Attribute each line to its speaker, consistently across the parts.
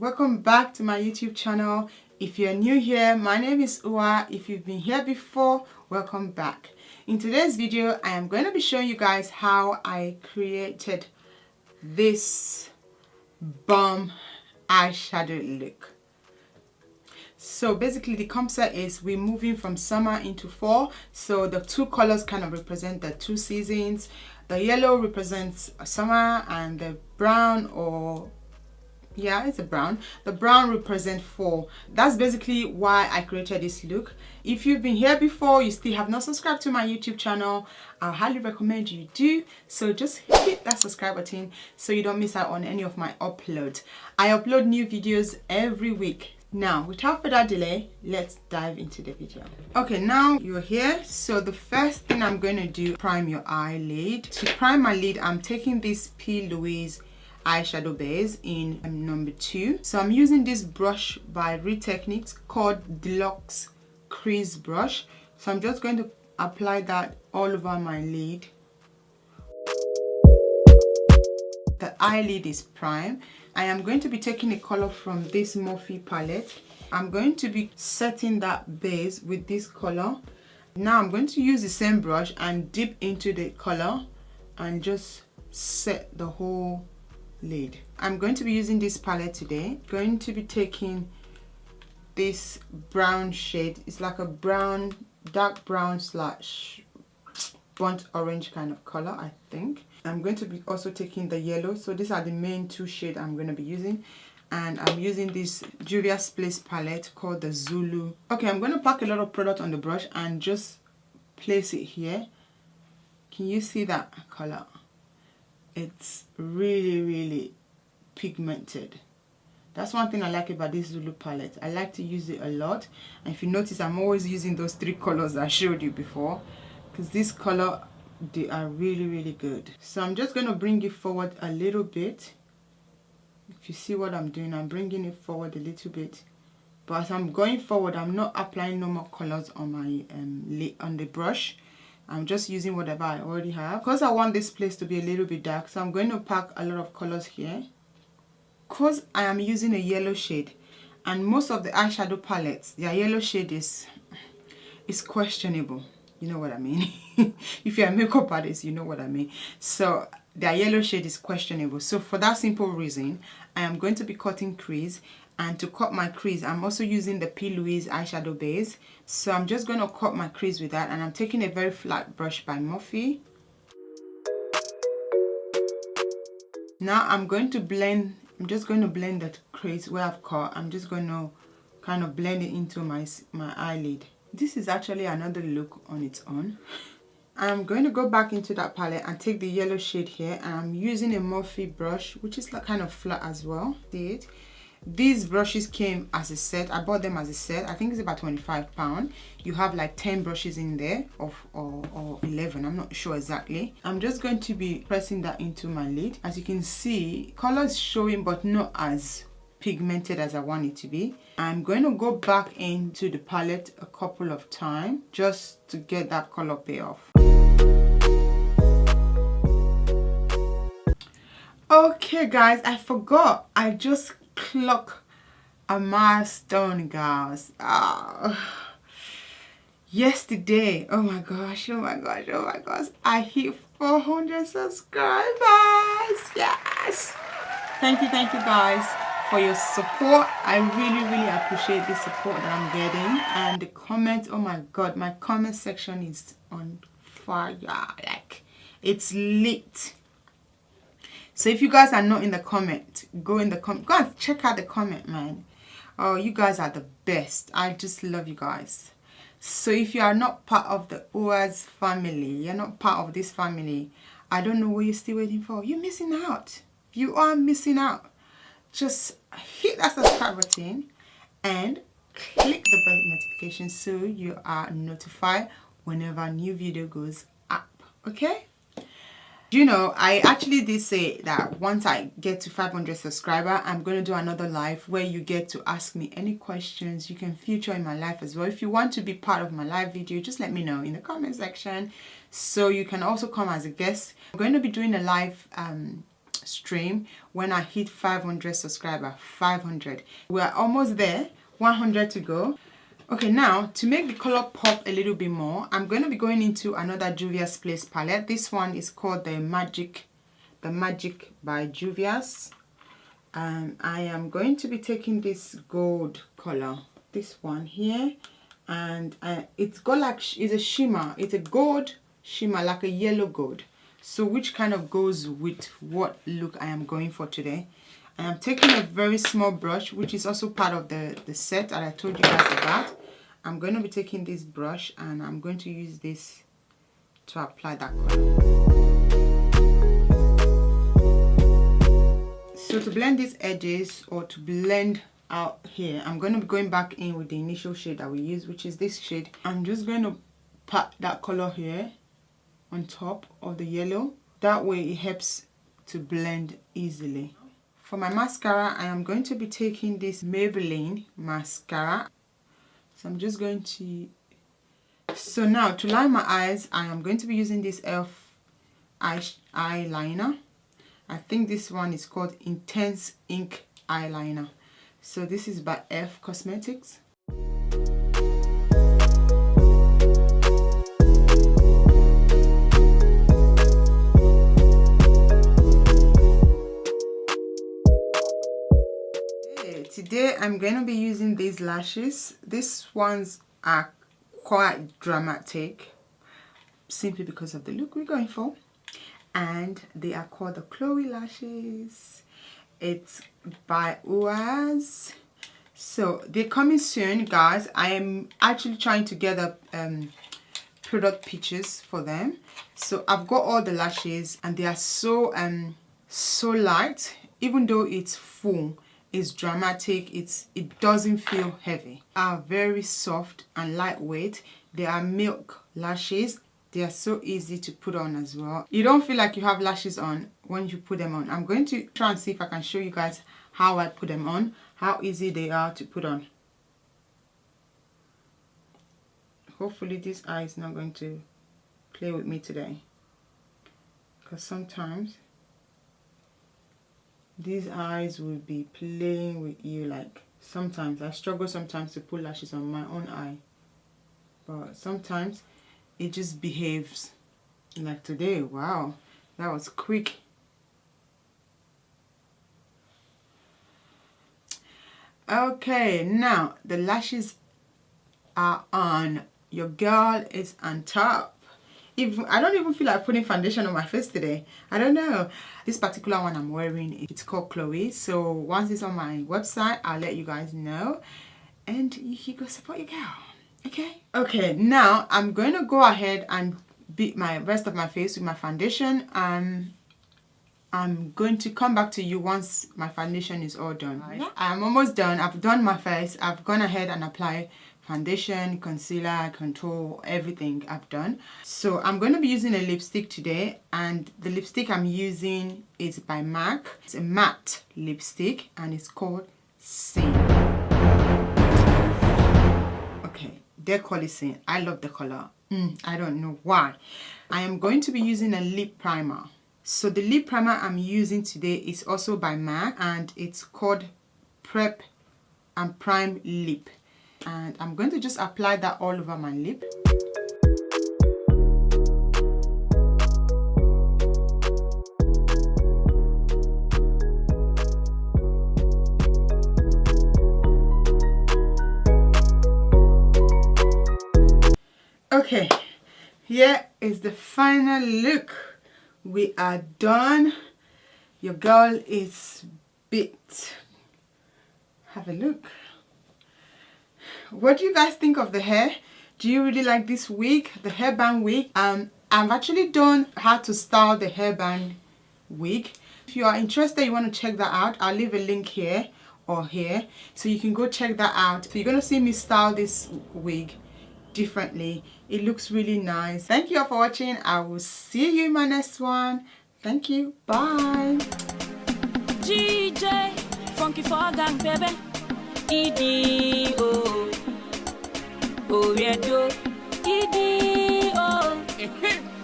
Speaker 1: welcome back to my YouTube channel. If you're new here, my name is Uwaz. If you've been here before, welcome back. In today's video, I am going to be showing you guys how I created this bomb eyeshadow look. So basically the concept is we're moving from summer into fall, so the two colors kind of represent the two seasons. The yellow represents summer and the brown, or yeah, it's a brown, the brown represents fall. That's basically why I created this look. If you've been here before, you still have not subscribed to my YouTube channel, I highly recommend you do. So just hit that subscribe button so you don't miss out on any of my uploads. I upload new videos every week. Now, without further delay, let's dive into the video. Okay, now you're here. So the first thing I'm going to do, prime your eyelid. To prime my lid, I'm taking this P. Louise eyeshadow base in number 2. So I'm using this brush by Techniques called Deluxe Crease Brush. So I'm just going to apply that all over my lid. The eyelid is primed. I am going to be taking a color from this Morphe palette. I'm going to be setting that base with this color. Now I'm going to use the same brush and dip into the color and just set the whole lid. I'm going to be using this palette today. Going to be taking this brown shade. It's like a brown, dark brown slash burnt orange kind of color, I think. I'm going to be also taking the yellow. So these are the main two shades I'm going to be using. And I'm using this Juvia's Place palette called the Zulu. Okay, I'm going to pack a lot of product on the brush and just place it here. Can you see that color? It's really pigmented. That's one thing I like about this Zulu palette. I like to use it a lot. And if you notice, I'm always using those 3 colors I showed you before, because this color, they are really good. So I'm just going to bring it forward a little bit. If you see what I'm doing, I'm bringing it forward a little bit. But as I'm going forward, I'm not applying no more colors on my on the brush. I'm just using whatever I already have. Because I want this place to be a little bit dark, so I'm going to pack a lot of colors here. Because I am using a yellow shade, and most of the eyeshadow palettes, their yellow shade is questionable. You know what I mean? If you're a makeup artist, you know what I mean. So their yellow shade is questionable. So for that simple reason, I am going to be cutting crease. And to cut my crease, I'm also using the P. Louise eyeshadow base. So I'm just going to cut my crease with that. And I'm taking a very flat brush by Morphe. Now I'm going to blend. I'm just going to blend that crease where I've cut. I'm just going to kind of blend it into my eyelid. This is actually another look on its own. I'm going to go back into that palette and take the yellow shade here, and I'm using a Morphe brush, which is like kind of flat as well. See it? These brushes came as a set. I bought them as a set. I think it's about £25. You have like 10 brushes in there, or 11. I'm not sure exactly. I'm just going to be pressing that into my lid. As you can see, color is showing, but not as pigmented as I want it to be. I'm going to go back into the palette a couple of times just to get that color payoff. Okay guys, I forgot. I just clocked a milestone, guys. Yesterday, oh my gosh, I hit 400 subscribers. Yes, thank you guys for your support. I really appreciate the support that I'm getting, and the comments. Oh my god, my comment section is on fire. Like, it's lit. So if you guys are not in the comment, go in the comment. Go and check out the comment, man. Oh, you guys are the best. I just love you guys. So if you are not part of the Uwaz family, you're not part of this family, I don't know what you're still waiting for. You're missing out. You are missing out. Just hit that subscribe button and click the bell notification so you are notified whenever a new video goes up. Okay? You know, I actually did say that once I get to 500 subscribers, I'm going to do another live where you get to ask me any questions. You can feature in my live as well. If you want to be part of my live video, just let me know in the comment section. So you can also come as a guest. I'm going to be doing a live stream when I hit 500 subscribers. 500. We are almost there. 100 to go. Okay, now to make the color pop a little bit more, I'm going to be going into another Juvia's Place palette. This one is called the Magic by Juvia's. I am going to be taking this gold color, this one here, and it's got like, it's a shimmer, it's a gold shimmer, like a yellow gold. So which kind of goes with what look I am going for today. I am taking a very small brush, which is also part of the set that I told you guys about. I'm going to be taking this brush and I'm going to use this to apply that color. So to blend these edges, or to blend out here, I'm going to be going back in with the initial shade that we used, which is this shade. I'm just going to pat that color here on top of the yellow. That way it helps to blend easily. For my mascara, I am going to be taking this Maybelline mascara. So I'm just going to... So now to line my eyes, I am going to be using this e.l.f. eyeliner. I think this one is called Intense Ink Eyeliner. So this is by e.l.f. Cosmetics. Okay, today I'm going to be using these lashes. These ones are quite dramatic, simply because of the look we're going for. And they are called the Chloe lashes. It's by Uwaz. So they're coming soon, guys. I am actually trying to get up product pictures for them. So I've got all the lashes and they are so light. Even though it's full, it's dramatic, it doesn't feel heavy. Are very soft and lightweight. They are milk lashes. They are so easy to put on as well. You don't feel like you have lashes on when you put them on. I'm going to try and see if I can show you guys how I put them on, how easy they are to put on. Hopefully this eye is not going to play with me today, because sometimes these eyes will be playing with you. Like sometimes I struggle sometimes to put lashes on my own eye, but sometimes it just behaves. Like today, wow, that was quick. Okay, now the lashes are on. Your girl is on top. I don't even feel like putting foundation on my face today. I don't know. This particular one I'm wearing, it's called Chloe. So once it's on my website, I'll let you guys know. And you go support your girl. Okay, now I'm going to go ahead and beat my rest of my face with my foundation. I'm going to come back to you once my foundation is all done. I'm almost done. I've done my face. I've gone ahead and applied foundation, concealer, contour, everything I've done. So I'm going to be using a lipstick today, and the lipstick I'm using is by MAC. It's a matte lipstick and it's called Sin. Okay, they call it Sin. I love the color. I don't know why. I am going to be using a lip primer. So the lip primer I'm using today is also by MAC and it's called Prep and Prime Lip. And I'm going to just apply that all over my lip. Okay, here is the final look. We are done. Your girl is bit. Have a look. What do you guys think of the hair? Do you really like this wig, the hairband wig? I've actually done how to style the hairband wig. If you are interested, you want to check that out, I'll leave a link here or here, so you can go check that out. So you're going to see me style this wig differently. It looks really nice. Thank you all for watching. I will see you in my next one. Thank you. Bye.
Speaker 2: GJ, funky for gang, baby. ED, oh. Oh, yeah, do. ED, oh.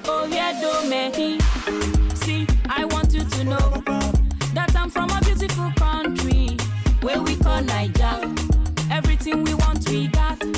Speaker 2: Oh, yeah, do, man. See, I want you to know. come from a beautiful country where we call Niger. Everything we want we got.